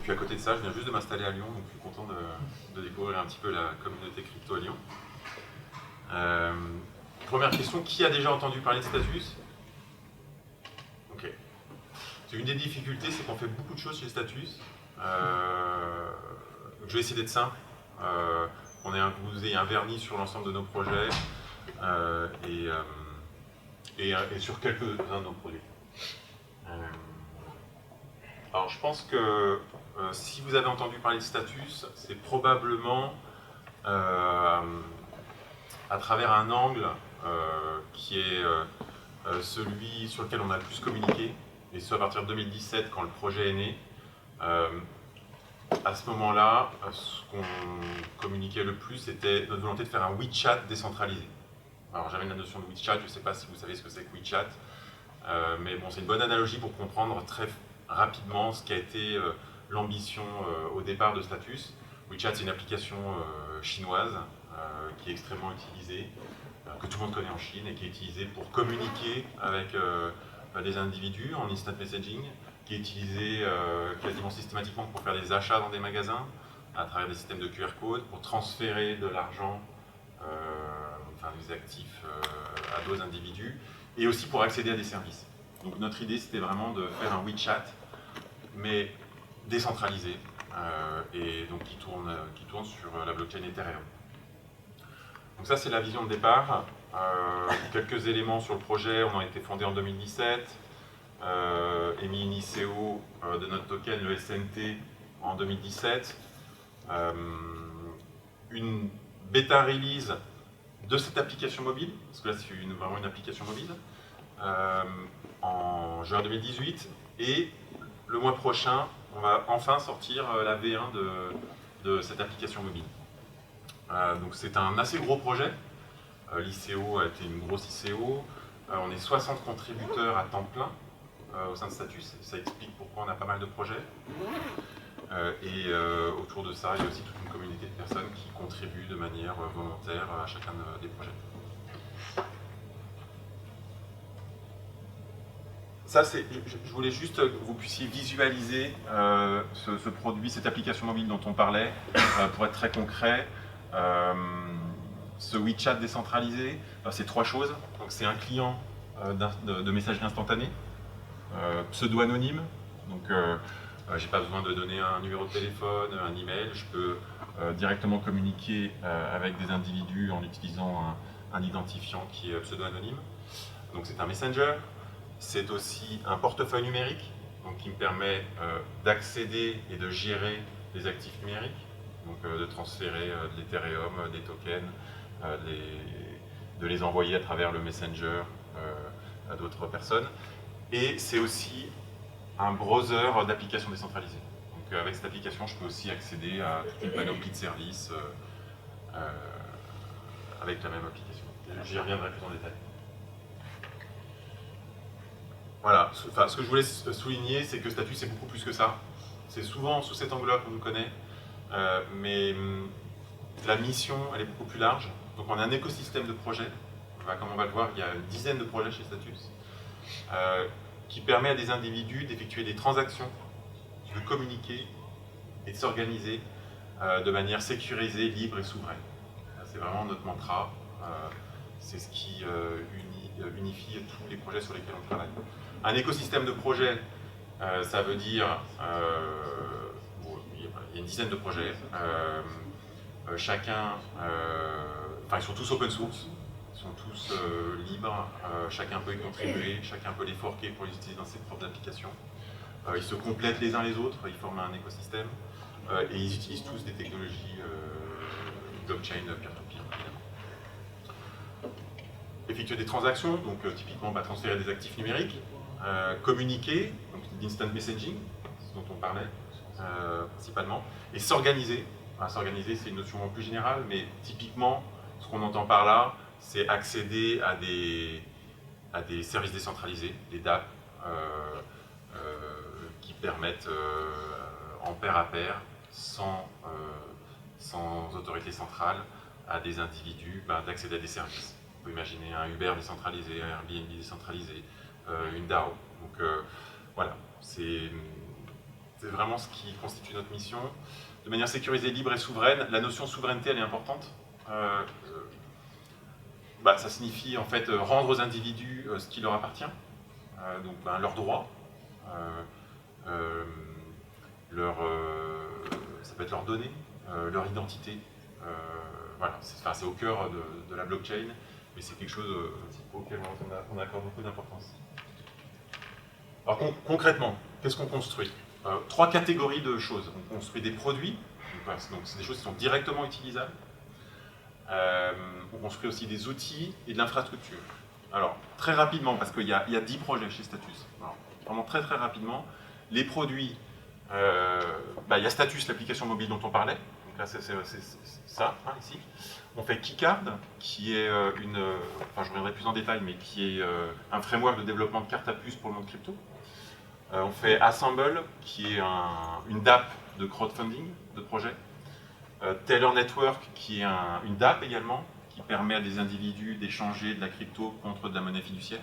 puis à côté de ça, je viens juste de m'installer à Lyon, donc je suis content de découvrir un petit peu la communauté crypto à Lyon. Première question, qui a déjà entendu parler de Status? Ok. Une des difficultés, c'est qu'on fait beaucoup de choses chez Status. Je vais essayer d'être simple. Vous ayez un vernis sur l'ensemble de nos projets et sur quelques-uns de nos produits. Alors je pense que si vous avez entendu parler de Status, c'est probablement à travers un angle qui est celui sur lequel on a le plus communiqué, et ce à partir de 2017 quand le projet est né. À ce moment-là, ce qu'on communiquait le plus, c'était notre volonté de faire un WeChat décentralisé. Alors j'avais la notion de WeChat, je ne sais pas si vous savez ce que c'est que WeChat, mais bon, c'est une bonne analogie pour comprendre très rapidement ce qui a été l'ambition au départ de Status. WeChat, c'est une application chinoise qui est extrêmement utilisée, que tout le monde connaît en Chine, et qui est utilisée pour communiquer avec des individus en instant messaging, qui est utilisée quasiment systématiquement pour faire des achats dans des magasins, à travers des systèmes de QR code, pour transférer de l'argent, enfin des actifs à d'autres individus, et aussi pour accéder à des services. Donc notre idée, c'était vraiment de faire un WeChat, mais décentralisé, et donc qui tourne sur la blockchain Ethereum. Donc ça, c'est la vision de départ. Quelques éléments sur le projet. On a été fondé en 2017, émis une ICO de notre token, le SNT, en 2017. Une bêta release de cette application mobile, parce que là c'est vraiment une application mobile, en juin 2018, et le mois prochain, on va enfin sortir la V1 de cette application mobile. Donc c'est un assez gros projet. L'ICO a été une grosse ICO. On est 60 contributeurs à temps plein au sein de Status. Ça explique pourquoi on a pas mal de projets. Autour de ça, il y a aussi toute une communauté de personnes qui contribuent de manière volontaire à chacun des projets. Ça, je voulais juste que vous puissiez visualiser ce produit, cette application mobile dont on parlait, pour être très concret. Ce WeChat décentralisé, c'est trois choses. Donc c'est un client de messagerie instantanée, pseudo-anonyme. Donc j'ai pas besoin de donner un numéro de téléphone, un email. Je peux directement communiquer avec des individus en utilisant un identifiant qui est pseudo-anonyme. Donc c'est un messenger. C'est aussi un portefeuille numérique, donc qui me permet d'accéder et de gérer les actifs numériques, donc de transférer de l'Ethereum, des tokens, de les envoyer à travers le messenger à d'autres personnes. Et c'est aussi un browser d'applications décentralisées. Donc avec cette application, je peux aussi accéder à toute une panoplie de services avec la même application. J'y reviendrai plus en détail. Voilà, enfin, ce que je voulais souligner, c'est que Status, c'est beaucoup plus que ça. C'est souvent sous cet angle-là qu'on nous connaît, mais la mission, elle est beaucoup plus large. Donc on a un écosystème de projets. Comme on va le voir, il y a une dizaine de projets chez Status, qui permet à des individus d'effectuer des transactions, de communiquer et de s'organiser de manière sécurisée, libre et souveraine. C'est vraiment notre mantra. C'est ce qui unifie tous les projets sur lesquels on travaille. Un écosystème de projets, ça veut dire, il y a une dizaine de projets, chacun, enfin ils sont tous open source, ils sont tous libres, chacun peut y contribuer, chacun peut les forquer pour les utiliser dans ses propres applications. Ils se complètent les uns les autres, ils forment un écosystème, et ils utilisent tous des technologies blockchain peer-to-peer. Effectuer des transactions, donc typiquement transférer des actifs numériques, communiquer, donc l'instant messaging, dont on parlait principalement, et s'organiser. S'organiser, c'est une notion plus générale, mais typiquement, ce qu'on entend par là, c'est accéder à des services décentralisés, des DApp, qui permettent en pair à pair, sans autorité centrale, à des individus d'accéder à des services. On peut imaginer un Uber décentralisé, un Airbnb décentralisé, une DAO. Donc voilà, c'est C'est vraiment ce qui constitue notre mission. De manière sécurisée, libre et souveraine, la notion de souveraineté, elle est importante. Ça signifie en fait rendre aux individus ce qui leur appartient, donc leurs droits, ça peut être leurs données, leur identité. Voilà, c'est au cœur de la blockchain, mais c'est quelque chose auquel on accorde beaucoup d'importance. Alors concrètement, qu'est-ce qu'on construit? 3 catégories de choses. On construit des produits, donc c'est des choses qui sont directement utilisables. On construit aussi des outils et de l'infrastructure. Alors, très rapidement, parce qu'il y a 10 projets chez Status. Alors, vraiment très rapidement, les produits, il y a Status, l'application mobile dont on parlait. Donc là, c'est ça, ici. On fait Keycard, qui est je reviendrai plus en détail, mais qui est un framework de développement de cartes à puce pour le monde crypto. On fait Assemble, qui est une DApp de crowdfunding de projet. Taylor Network, qui est une DApp également, qui permet à des individus d'échanger de la crypto contre de la monnaie fiduciaire.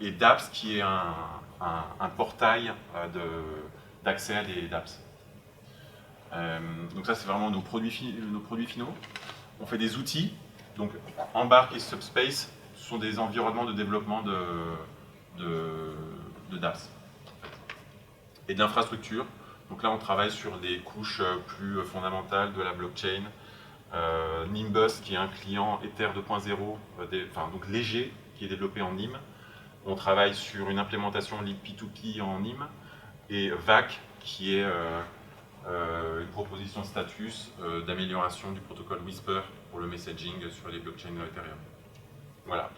Et Dapps, qui est un portail d'accès à des Dapps. Donc ça, c'est vraiment nos produits finaux. On fait des outils, donc Embark et Subspace sont des environnements de développement de Dapps. Et de l'infrastructure. Donc là, on travaille sur des couches plus fondamentales de la blockchain. Nimbus, qui est un client Ether 2.0, donc léger, qui est développé en NIM. On travaille sur une implémentation P2P en NIM. Et VAC, qui est une proposition de status d'amélioration du protocole Whisper pour le messaging sur les blockchains Ethereum. Voilà.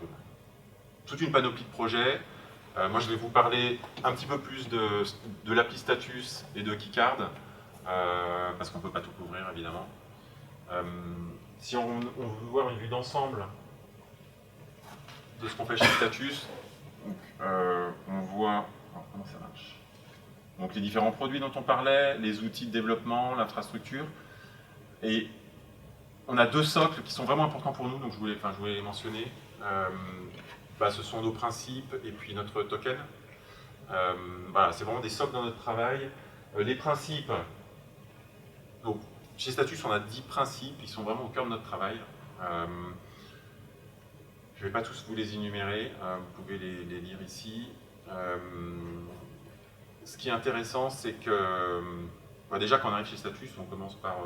Toute une panoplie de projets. Moi, je vais vous parler un petit peu plus de l'appli Status et de Keycard, parce qu'on ne peut pas tout couvrir, évidemment. Si on veut voir une vue d'ensemble de ce qu'on fait chez Status, on voit comment ça marche. Donc, les différents produits dont on parlait, les outils de développement, l'infrastructure. Et on a 2 socles qui sont vraiment importants pour nous, donc je voulais les mentionner. Ce sont nos principes et puis notre token. C'est vraiment des socles dans notre travail. Les principes, donc chez Status, on a 10 principes, ils sont vraiment au cœur de notre travail. Je ne vais pas tous vous les énumérer, vous pouvez les lire ici. Ce qui est intéressant, c'est que déjà quand on arrive chez Status, on commence par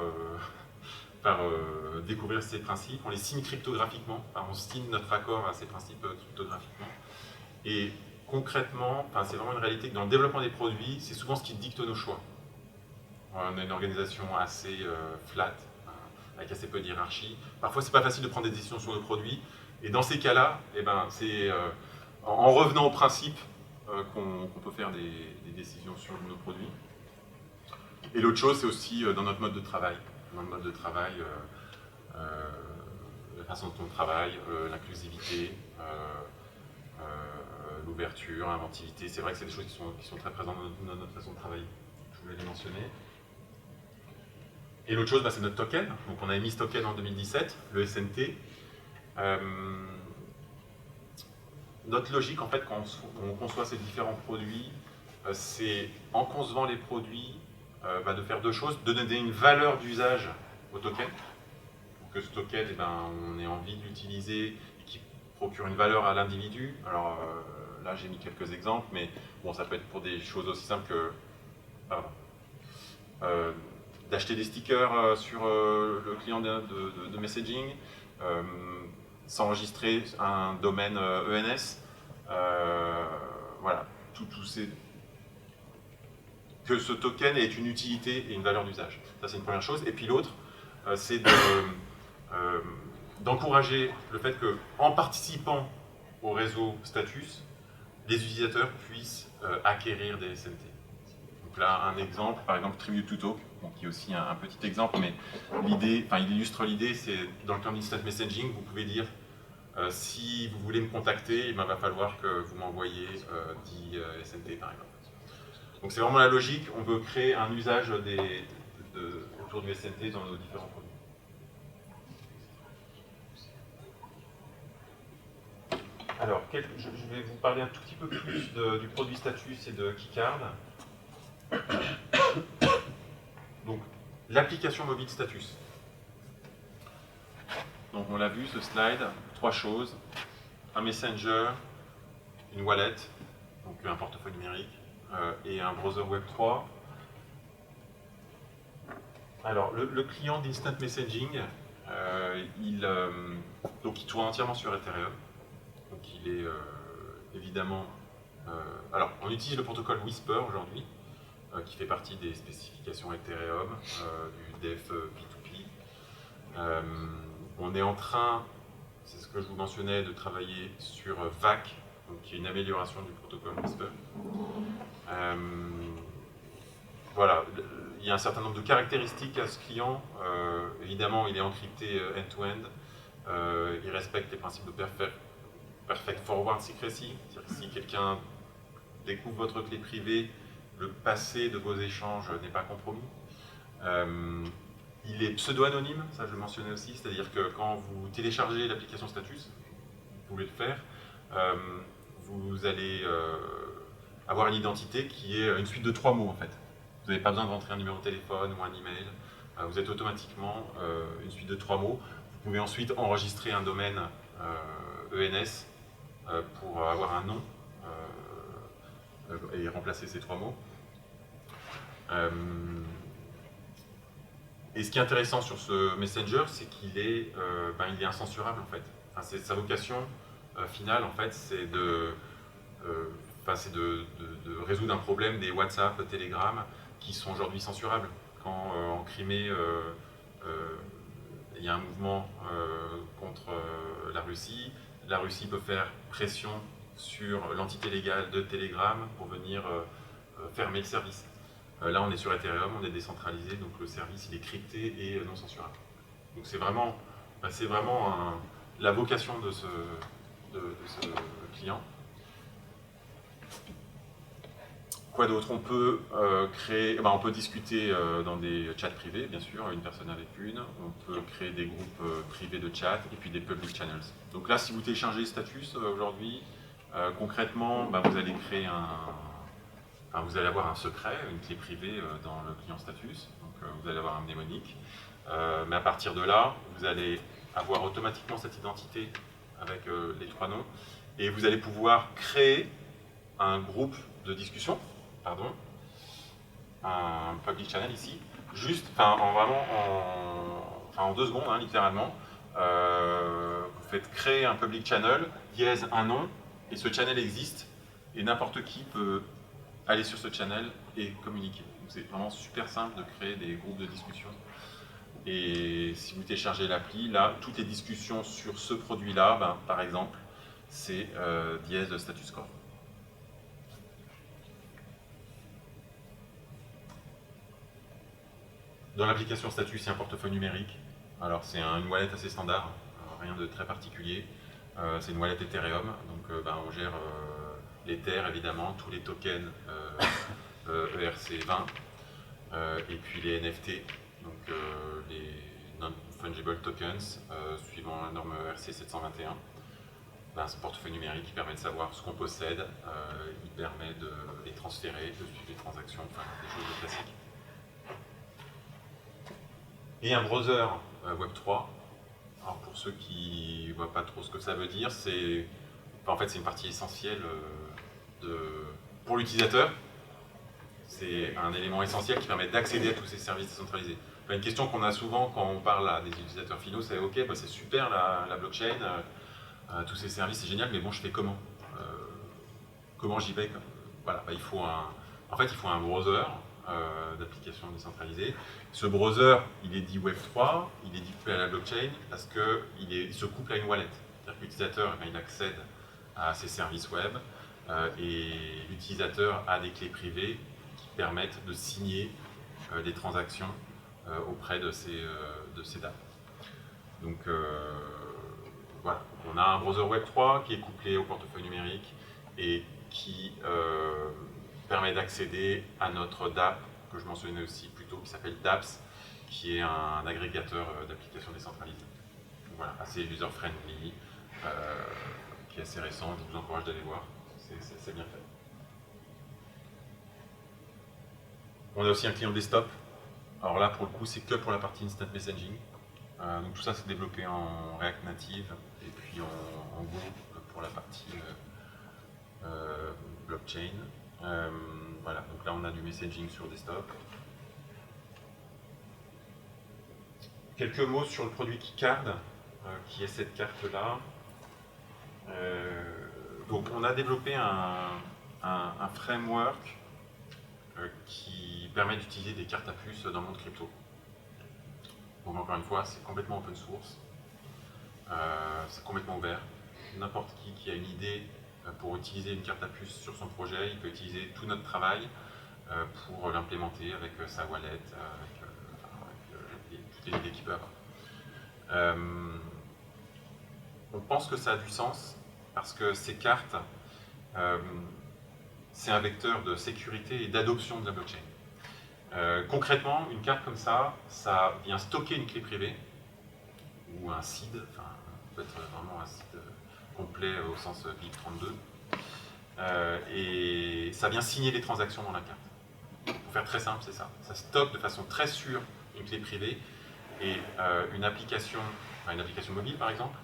découvrir ces principes, on les signe cryptographiquement, on signe notre accord à ces principes cryptographiquement. Et concrètement, c'est vraiment une réalité que dans le développement des produits, c'est souvent ce qui dicte nos choix. On a une organisation assez flat, avec assez peu de hiérarchie. Parfois, c'est pas facile de prendre des décisions sur nos produits. Et dans ces cas-là, c'est en revenant au principe qu'on peut faire des décisions sur nos produits. Et l'autre chose, c'est aussi dans notre mode de travail. Dans le mode de travail, la façon dont on travaille, l'inclusivité, l'ouverture, l'inventivité. C'est vrai que c'est des choses qui sont très présentes dans notre façon de travailler. Je voulais les mentionner. Et l'autre chose, c'est notre token. Donc on a émis ce token en 2017, le SNT. Notre logique, en fait, quand on conçoit ces différents produits, c'est en concevant les produits, de faire 2 choses, de donner une valeur d'usage au token, pour que ce token, on ait envie de l'utiliser et qu'il procure une valeur à l'individu. Alors là, j'ai mis quelques exemples, mais bon, ça peut être pour des choses aussi simples que d'acheter des stickers sur le client de messaging, s'enregistrer un domaine ENS, voilà, tous ces... que ce token ait une utilité et une valeur d'usage. Ça, c'est une première chose. Et puis l'autre, c'est d'encourager le fait qu'en participant au réseau Status, les utilisateurs puissent acquérir des SNT. Donc là, un exemple, par exemple Tribute to Talk, qui est aussi un petit exemple, mais l'idée, il illustre l'idée, c'est dans le terme d'instant messaging, vous pouvez dire si vous voulez me contacter, il va falloir que vous m'envoyez 10 SNT, par exemple. Donc c'est vraiment la logique, on veut créer un usage autour du SNT dans nos différents produits. Alors, je vais vous parler un tout petit peu plus du produit Status et de Keycard. Donc, l'application mobile Status. Donc, on l'a vu, ce slide, 3 choses. Un Messenger, une wallet, donc un portefeuille numérique, et un browser Web 3. Alors, le client d'Instant Messaging, il tourne entièrement sur Ethereum. Donc, il est évidemment... alors, on utilise le protocole Whisper aujourd'hui, qui fait partie des spécifications Ethereum, du DEF P2P. On est en train, c'est ce que je vous mentionnais, de travailler sur VAC, donc qui est une amélioration du protocole Whisper. Voilà, il y a un certain nombre de caractéristiques à ce client. Évidemment, il est encrypté end-to-end. Il respecte les principes de perfect forward secrecy. C'est-à-dire que si quelqu'un découvre votre clé privée, le passé de vos échanges n'est pas compromis. Il est pseudo-anonyme, ça je le mentionnais aussi, c'est-à-dire que quand vous téléchargez l'application Status, vous pouvez le faire, vous allez avoir une identité qui est une suite de 3 mots en fait. Vous n'avez pas besoin de rentrer un numéro de téléphone ou un email, vous êtes automatiquement une suite de 3 mots. Vous pouvez ensuite enregistrer un domaine ENS pour avoir un nom et remplacer ces 3 mots. Et ce qui est intéressant sur ce Messenger, c'est qu'il est, il est incensurable en fait. Enfin, sa vocation finale en fait, c'est de résoudre un problème des WhatsApp, Telegram, qui sont aujourd'hui censurables. Quand en Crimée, il y a un mouvement contre la Russie peut faire pression sur l'entité légale de Telegram pour venir fermer le service. Là, on est sur Ethereum, on est décentralisé, donc le service il est crypté et non censurable. Donc c'est vraiment, la vocation de ce client. Quoi d'autre? On peut créer, on peut discuter dans des chats privés, bien sûr, une personne avec une. On peut créer des groupes privés de chat et puis des public channels. Donc là, si vous téléchargez Status aujourd'hui, concrètement, vous allez créer vous allez avoir un secret, une clé privée dans le client Status. Donc vous allez avoir un mnémonique. Mais à partir de là, vous allez avoir automatiquement cette identité avec les 3 noms. Et vous allez pouvoir créer un groupe de discussion. Un public channel ici, juste, en 2 secondes, littéralement, vous faites créer un public channel, dièse un nom, et ce channel existe, et n'importe qui peut aller sur ce channel et communiquer. C'est vraiment super simple de créer des groupes de discussion. Et si vous téléchargez l'appli, là, toutes les discussions sur ce produit-là, par exemple, c'est dièse status core. Dans l'application Status, il y a un portefeuille numérique. Alors c'est une wallet assez standard, rien de très particulier. C'est une wallet Ethereum, donc on gère l'Ether évidemment, tous les tokens ERC20, et puis les NFT, donc les non-fungible tokens, suivant la norme ERC 721. Ce portefeuille numérique qui permet de savoir ce qu'on possède, il permet de les transférer, de suivre les transactions, des choses de classiques. Et un browser Web3. Alors pour ceux qui ne voient pas trop ce que ça veut dire, c'est une partie essentielle pour l'utilisateur. C'est un élément essentiel qui permet d'accéder à tous ces services décentralisés. Une question qu'on a souvent quand on parle à des utilisateurs finaux, c'est ok, c'est super la blockchain, tous ces services, c'est génial, mais bon, je fais comment? Comment j'y vais? Voilà, il faut un browser d'applications décentralisées. Ce browser, il est dit Web3, il est dit couplé à la blockchain parce qu'il se couple à une wallet. C'est-à-dire que l'utilisateur, il accède à ces services web et l'utilisateur a des clés privées qui permettent de signer des transactions auprès de ces dates. Donc voilà, on a un browser Web3 qui est couplé au portefeuille numérique et qui permet d'accéder à notre DApp, que je mentionnais aussi plus tôt, qui s'appelle DApps, qui est un agrégateur d'applications décentralisées. Donc voilà, assez user-friendly, qui est assez récente, je vous encourage d'aller voir, c'est bien fait. On a aussi un client desktop. Alors là, pour le coup, c'est que pour la partie Instant Messaging. Donc tout ça, c'est développé en React Native et puis en Go pour la partie blockchain. Voilà, donc là, on a du messaging sur desktop. Quelques mots sur le produit Keycard, qui est cette carte-là. Donc on a développé un framework qui permet d'utiliser des cartes à puce dans le monde crypto. Donc encore une fois, c'est complètement open source, c'est complètement ouvert. N'importe qui a une idée pour utiliser une carte à puce sur son projet, il peut utiliser tout notre travail pour l'implémenter avec sa wallet, avec toutes les idées qu'il peut avoir. On pense que ça a du sens parce que ces cartes, c'est un vecteur de sécurité et d'adoption de la blockchain. Concrètement, une carte comme ça vient stocker une clé privée ou un seed, enfin, peut être vraiment un seed complet au sens BIP 32, et ça vient signer les transactions dans la carte. Pour faire très simple, c'est ça. Ça stocke de façon très sûre une clé privée et une application mobile par exemple,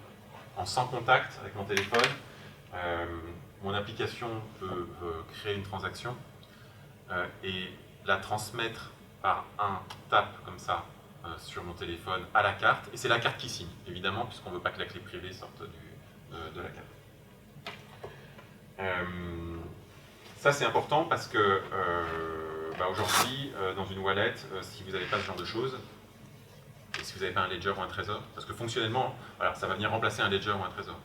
en sans contact avec mon téléphone, mon application peut créer une transaction et la transmettre par un tap comme ça sur mon téléphone à la carte, et c'est la carte qui signe, évidemment, puisqu'on ne veut pas que la clé privée sorte de la carte. Ça c'est important parce que aujourd'hui, dans une wallet, si vous n'avez pas ce genre de choses, et si vous n'avez pas un ledger ou un trésor, parce que fonctionnellement, alors, ça va venir remplacer un ledger ou un trésor.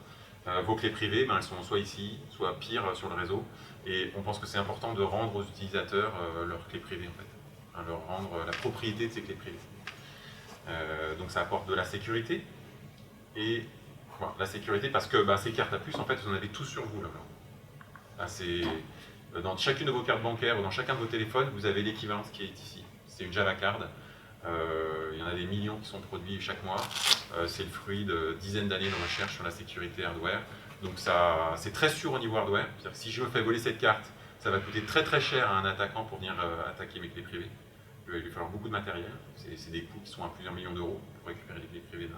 Vos clés privées, elles sont soit ici, soit pire sur le réseau, et on pense que c'est important de rendre aux utilisateurs leurs clés privées, en fait, leur rendre la propriété de ces clés privées. Donc ça apporte de la sécurité, et voilà, la sécurité parce que ces cartes à puce, en fait, vous en avez tous sur vous. Là, dans chacune de vos cartes bancaires ou dans chacun de vos téléphones, vous avez l'équivalence qui est ici. C'est une Java Card. Il y en a des millions qui sont produits chaque mois. C'est le fruit de dizaines d'années de recherche sur la sécurité hardware. Donc c'est très sûr au niveau hardware. C'est-à-dire que si je fais voler cette carte, ça va coûter très très cher à un attaquant pour venir attaquer mes clés privées. Il va lui falloir beaucoup de matériel. C'est des coûts qui sont à plusieurs millions d'euros pour récupérer les clés privées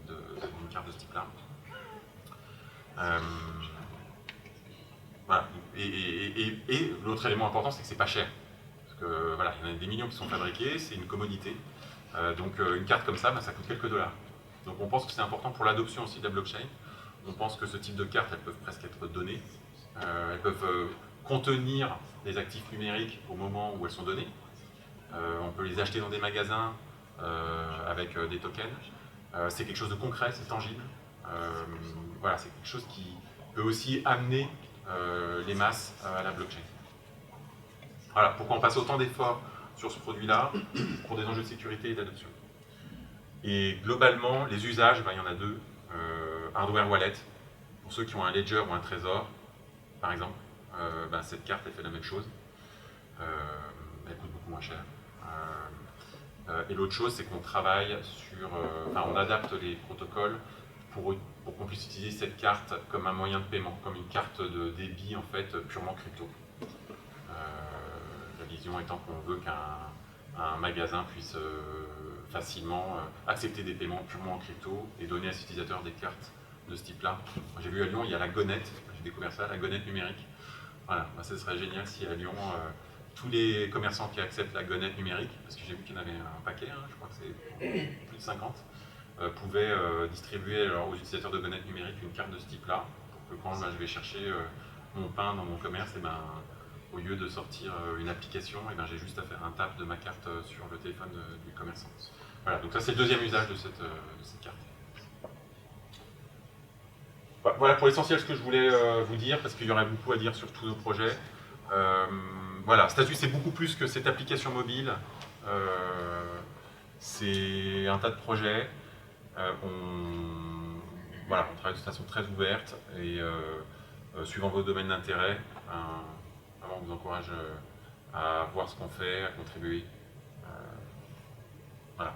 d'une carte de ce type-là. Voilà. Et l'autre élément important, c'est que c'est pas cher. Parce que voilà, il y en a des millions qui sont fabriqués, c'est une commodité. Donc une carte comme ça, ça coûte quelques dollars. Donc on pense que c'est important pour l'adoption aussi de la blockchain. On pense que ce type de cartes, elles peuvent presque être données. Elles peuvent contenir des actifs numériques au moment où elles sont données. On peut les acheter dans des magasins avec des tokens. C'est quelque chose de concret, c'est tangible. Voilà, c'est quelque chose qui peut aussi amener les masses à la blockchain. Voilà, pourquoi on passe autant d'efforts sur ce produit-là, pour des enjeux de sécurité et d'adoption. Et globalement, les usages, il y en a deux. Hardware wallet, pour ceux qui ont un ledger ou un trésor, par exemple, cette carte, elle fait la même chose. Elle coûte beaucoup moins cher. Et l'autre chose, c'est qu'on travaille sur... on adapte les protocoles pour qu'on puisse utiliser cette carte comme un moyen de paiement, comme une carte de débit, en fait, purement crypto. La vision étant qu'on veut qu'un magasin puisse facilement accepter des paiements purement en crypto et donner à ses utilisateurs des cartes de ce type-là. J'ai vu à Lyon, il y a la Gonette, j'ai découvert ça, la Gonette numérique. Voilà, ce serait génial si à Lyon, tous les commerçants qui acceptent la Gonette numérique, parce que j'ai vu qu'il y en avait un paquet, je crois que c'est plus de 50, pouvaient distribuer aux utilisateurs de Gonette numérique une carte de ce type-là, pour que quand je vais chercher mon pain dans mon commerce, au lieu de sortir une application, j'ai juste à faire un tap de ma carte sur le téléphone du commerçant. Voilà, donc ça c'est le deuxième usage de cette carte. Voilà pour l'essentiel ce que je voulais vous dire, parce qu'il y aurait beaucoup à dire sur tous nos projets. Voilà, Status c'est beaucoup plus que cette application mobile. C'est un tas de projets. On travaille de façon très ouverte et suivant vos domaines d'intérêt, vraiment on vous encourage à voir ce qu'on fait, à contribuer. Voilà.